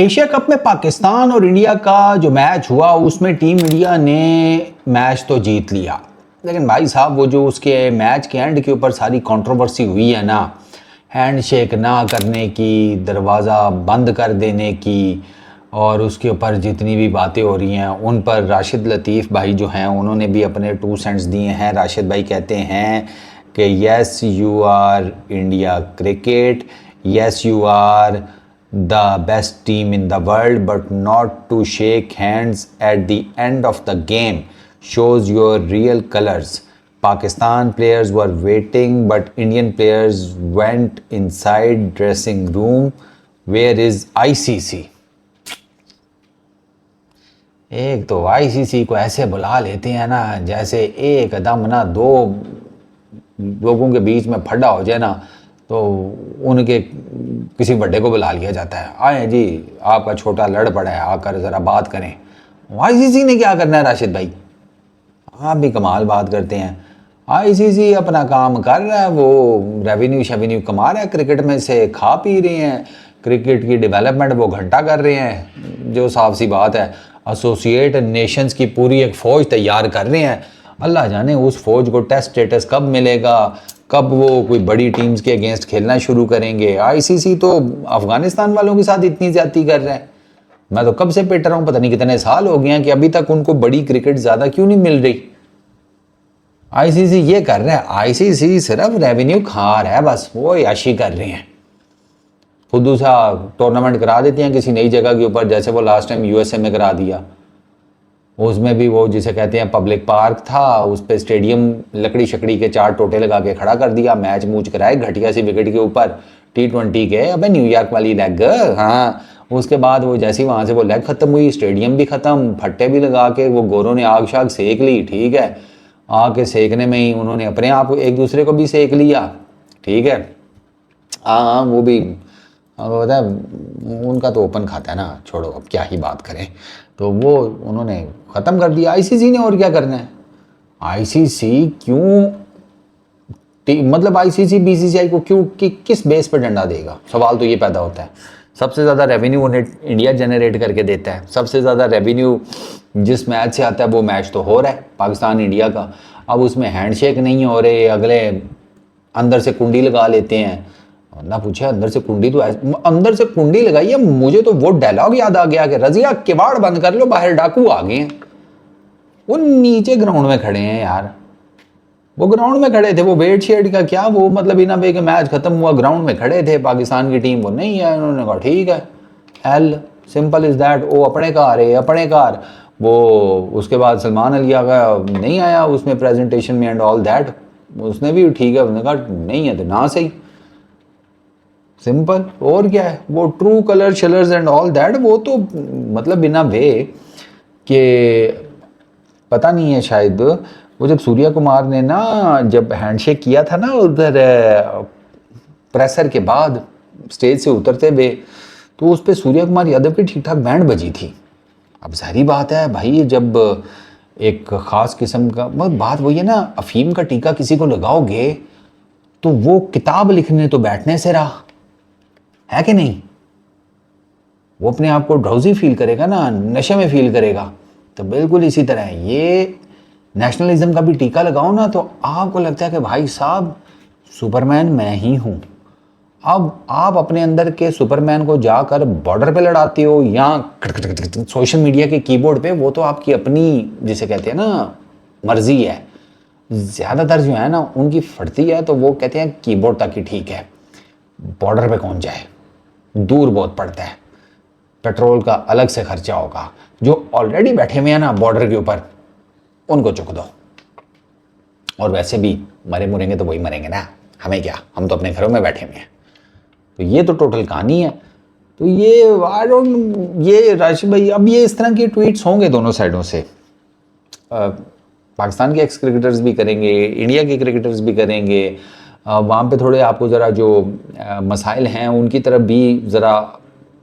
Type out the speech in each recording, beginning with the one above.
Asia cup में पाकिस्तान और India का जो मैच हुआ उसमें टीम इंडिया ने मैच तो जीत लिया, लेकिन भाई साहब वो जो उसके मैच के एंड के ऊपर सारी कंट्रोवर्सी हुई है ना, हैंडशेक ना करने की, दरवाज़ा बंद कर देने की, और उसके ऊपर जितनी भी बातें हो रही हैं उन पर राशिद लतीफ़ भाई जो हैं उन्होंने भी अपने 2 सेंट्स दिए हैं। राशिद भाई कहते हैं कि yes you are India cricket, yes you are the best team in the world, but not to shake hands at the end of the game shows your real colors. Pakistan players were waiting, but Indian players went inside dressing room. Where is ICC? एक तो ICC को ऐसे बुला लेते हैं ना जैसे एकदम ना दो लोगों के बीच में फड्डा हो जाए ना तो उनके किसी बड़े को बुला लिया जाता है, आए जी आपका छोटा लड़ पड़ा है आकर ज़रा बात करें। आईसीसी ने क्या करना है राशिद भाई, आप भी कमाल बात करते हैं। आईसीसी अपना काम कर रहा है, वो रेवेन्यू कमा रहा है, क्रिकेट में से खा पी रहे हैं, क्रिकेट की डेवलपमेंट वो घंटा कर रहे हैं, जो साफ सी बात है। एसोसिएट नेशंस की पूरी एक फ़ौज तैयार कर रहे हैं, अल्लाह जाने उस फौज को टेस्ट स्टेटस कब मिलेगा, कब वो कोई बड़ी टीम्स के अगेंस्ट खेलना शुरू करेंगे। आईसीसी तो अफगानिस्तान वालों के साथ इतनी ज्यादती कर रहे हैं, मैं तो कब से पेट रहा हूँ, पता नहीं कितने साल हो गए हैं कि अभी तक उनको बड़ी क्रिकेट ज़्यादा क्यों नहीं मिल रही। आईसीसी ये कर रहा है, आईसीसी सिर्फ रेवेन्यू खा रहा है, बस वो याशी कर रहे हैं। खुद सा टूर्नामेंट करा देती हैं किसी नई जगह के ऊपर, जैसे वो लास्ट टाइम यूएसए में करा दिया, उसमें भी वो जिसे कहते हैं पब्लिक पार्क था, उस पर स्टेडियम लकड़ी शकड़ी के 4 टोटे लगा के खड़ा कर दिया, मैच मूच कराए घटिया सी विकेट के ऊपर T20 के, अबे न्यूयॉर्क वाली लेग। हाँ, उसके बाद वो जैसी वहाँ से वो लेग ख़त्म हुई, स्टेडियम भी ख़त्म, फट्टे भी लगा के वो गोरों ने आग शाग सेक ली, ठीक है, आग के सेकने में ही उन्होंने अपने आप एक दूसरे को भी सेक लिया, ठीक है। हाँ वो भी आपको पता है उनका तो ओपन खाता है ना, छोड़ो अब क्या ही बात करें, तो वो उन्होंने ख़त्म कर दिया आईसीसी ने, और क्या करना है। आईसीसी क्यों मतलब आईसीसी बीसीसीआई को क्यों किस बेस पर डंडा देगा, सवाल तो ये पैदा होता है। सबसे ज़्यादा रेवेन्यू उन्हें इंडिया जनरेट करके देता है, सबसे ज़्यादा रेवेन्यू जिस मैच से आता है वो मैच तो हो रहा है पाकिस्तान इंडिया का, अब उसमें हैंडशेक नहीं हो रहे, अगले अंदर से कुंडी लगा लेते हैं ना, पूछे अंदर से कुंडी, तो अंदर से कुंडी लगाइए। मुझे तो वो डायलॉग याद आ गया कि रजिया किवाड़ बंद कर लो, बाहर डाकू आ गए हैं। वो नीचे ग्राउंड में खड़े हैं यार, वो ग्राउंड में खड़े थे, वो वेट शेड का क्या, वो मतलब बिना बे के मैच खत्म हुआ ग्राउंड में खड़े थे, पाकिस्तान की टीम वो नहीं है, उन्होंने कहा ठीक है, एल सिंपल इज दैट, वो अपने कार है अपने कार। वो उसके बाद सलमान अली का नहीं आया उसमें प्रेजेंटेशन में एंड ऑल दैट, उसने भी ठीक है, उसने कहा नहीं है तो ना सही, सिंपल। और क्या है, वो ट्रू कलर शलर्स एंड ऑल दैट, वो तो मतलब बिना वे के पता नहीं है, शायद वो जब सूर्या कुमार ने ना जब हैंडशेक किया था ना उधर प्रेसर के बाद स्टेज से उतरते हुए, तो उस पर सूर्या कुमार यादव की ठीक ठाक बैंड बजी थी। अब जाहिर बात है भाई, जब एक ख़ास किस्म का बात वही है ना, अफीम का टीका किसी को लगाओगे तो वो किताब लिखने तो बैठने से रहा है कि नहीं, वो अपने आप को ड्राउजी फील करेगा ना, नशे में फील करेगा। तो बिल्कुल इसी तरह ये नेशनलिज्म का भी टीका लगाओ ना तो आपको लगता है कि भाई साहब सुपरमैन मैं ही हूँ। अब आप अपने अंदर के सुपरमैन को जाकर बॉर्डर पे लड़ाते हो या सोशल मीडिया के कीबोर्ड पे, वो तो आपकी अपनी जिसे कहते हैं ना मर्जी है। ज़्यादातर जो है ना उनकी फटती है तो वो कहते हैं कीबोर्ड तक ही ठीक है, बॉर्डर पे कौन जाए, दूर बहुत पड़ता है, पेट्रोल का अलग से खर्चा होगा, जो ऑलरेडी बैठे हुए हैं ना बॉर्डर के ऊपर उनको चुक दो, और वैसे भी मरे मुरेंगे तो वही मरेंगे ना, हमें क्या, हम तो अपने घरों में बैठे हुए हैं। तो ये तो टोटल कहानी है। तो ये राशिद भाई, अब ये इस तरह के ट्वीट्स होंगे दोनों साइडों से, पाकिस्तान के एक्स क्रिकेटर्स भी करेंगे, इंडिया के क्रिकेटर्स भी करेंगे, वहाँ पे थोड़े आपको ज़रा जो मसाइल हैं उनकी तरफ भी ज़रा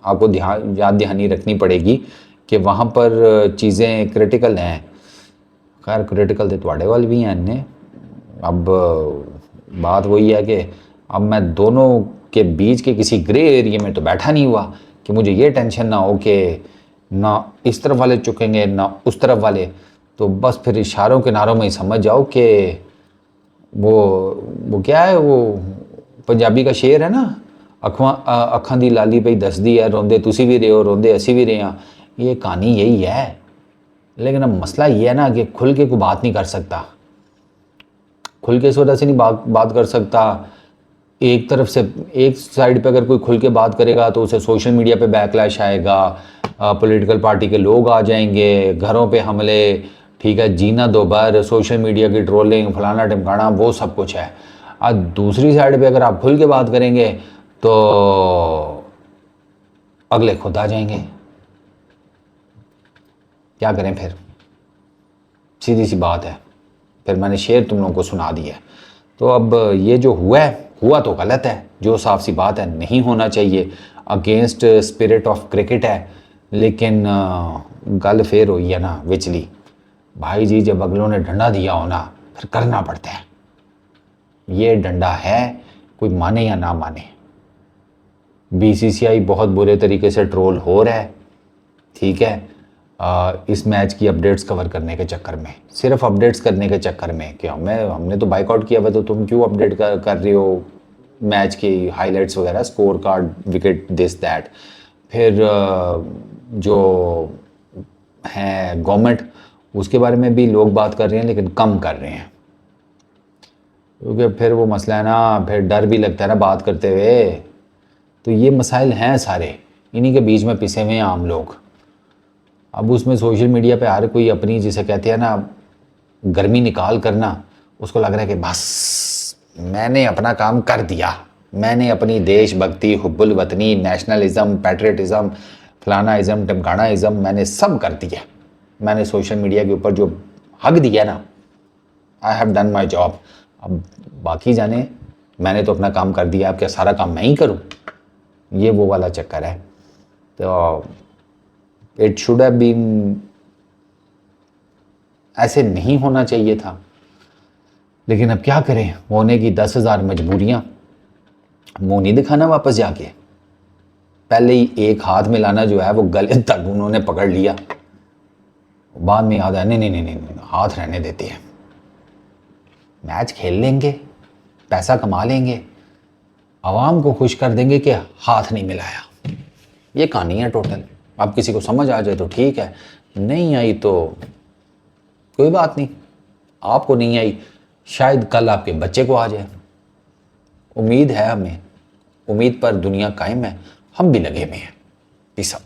आपको याद दहानी रखनी पड़ेगी कि वहाँ पर चीज़ें क्रिटिकल हैं। खैर क्रिटिकल तो थोड़े वाल भी हैं इन्हें, अब बात वही है कि अब मैं दोनों के बीच के किसी ग्रे एरिया में तो बैठा नहीं हुआ कि मुझे ये टेंशन ना हो कि ना इस तरफ वाले चुकेंगे ना उस तरफ वाले, तो बस फिर इशारों के नारों में ही समझ जाओ कि वो क्या है, वो पंजाबी का शेर है ना, अखां दी लाली पई दसदी है, रोंदे तुसी भी रहे हो रोंदे असी भी रहे हैं। ये कहानी यही है। लेकिन अब मसला ये है ना कि खुल के कोई बात नहीं कर सकता, खुल के इस वजह से नहीं बात कर सकता। एक तरफ से एक साइड पे अगर कोई खुल के बात करेगा तो उसे सोशल मीडिया पे बैकलैश आएगा, पॉलिटिकल पार्टी के लोग आ जाएंगे, घरों पे हमले, ठीक है, जीना दोबार, सोशल मीडिया की ट्रोलिंग, फलाना टिमकाना, वो सब कुछ है। आज दूसरी साइड पे अगर आप खुल के बात करेंगे तो अगले खुद आ जाएंगे। क्या करें फिर, सीधी सी बात है। फिर मैंने शेर तुम लोगों को सुना दिया। तो अब ये जो हुआ तो गलत है, जो साफ सी बात है, नहीं होना चाहिए, अगेंस्ट स्पिरिट ऑफ क्रिकेट है। लेकिन गल फिर हुई है ना विचली, भाई जी जब अगलों ने डंडा दिया हो ना फिर करना पड़ता है। ये डंडा है, कोई माने या ना माने। बीसीसीआई बहुत बुरे तरीके से ट्रोल हो रहा है, ठीक है, इस मैच की अपडेट्स कवर करने के चक्कर में, सिर्फ अपडेट्स करने के चक्कर में कि हमने तो बाइकआउट किया हुआ, तो तुम क्यों अपडेट कर रहे हो मैच की हाइलाइट्स वगैरह, score card, wicket, this that. फिर जो है गवर्नमेंट, उसके बारे में भी लोग बात कर रहे हैं लेकिन कम कर रहे हैं, क्योंकि फिर वो मसला है ना, फिर डर भी लगता है ना बात करते हुए। तो ये मसाइल हैं सारे, इन्हीं के बीच में पिसे हुए हैं आम लोग। अब उसमें सोशल मीडिया पे हर कोई अपनी, जिसे कहते हैं ना, गर्मी निकाल करना, उसको लग रहा है कि बस मैंने अपना काम कर दिया, मैंने अपनी देशभक्ति, हुब्बुल वतनी, नेशनलिज्म, पैट्रियटिज्म, फलानाइज्म, टिमकानाइज्म, मैंने सब कर दिया। मैंने सोशल मीडिया के ऊपर जो हक दिया ना, I have done my job. अब बाकी जाने, मैंने तो अपना काम कर दिया, अब क्या सारा काम मैं ही करूँ? ये वो वाला चक्कर है। तो इट शुड हैव बीन, ऐसे नहीं होना चाहिए था, लेकिन अब क्या करें, होने की 10,000 मजबूरियां। मुंह नहीं दिखाना वापस जाके, पहले ही एक हाथ में लाना जो है वो गले तक उन्होंने पकड़ लिया, बाद में याद है नहीं नहीं नहीं नहीं, नहीं हाथ रहने देते हैं, मैच खेल लेंगे, पैसा कमा लेंगे, आवाम को खुश कर देंगे कि हाथ नहीं मिलाया। ये कहानी है टोटल। अब किसी को समझ आ जाए तो ठीक है, नहीं आई तो कोई बात नहीं, आपको नहीं आई, शायद कल आपके बच्चे को आ जाए। उम्मीद है हमें, उम्मीद पर दुनिया कायम है, हम भी लगे हुए हैं। Peace out.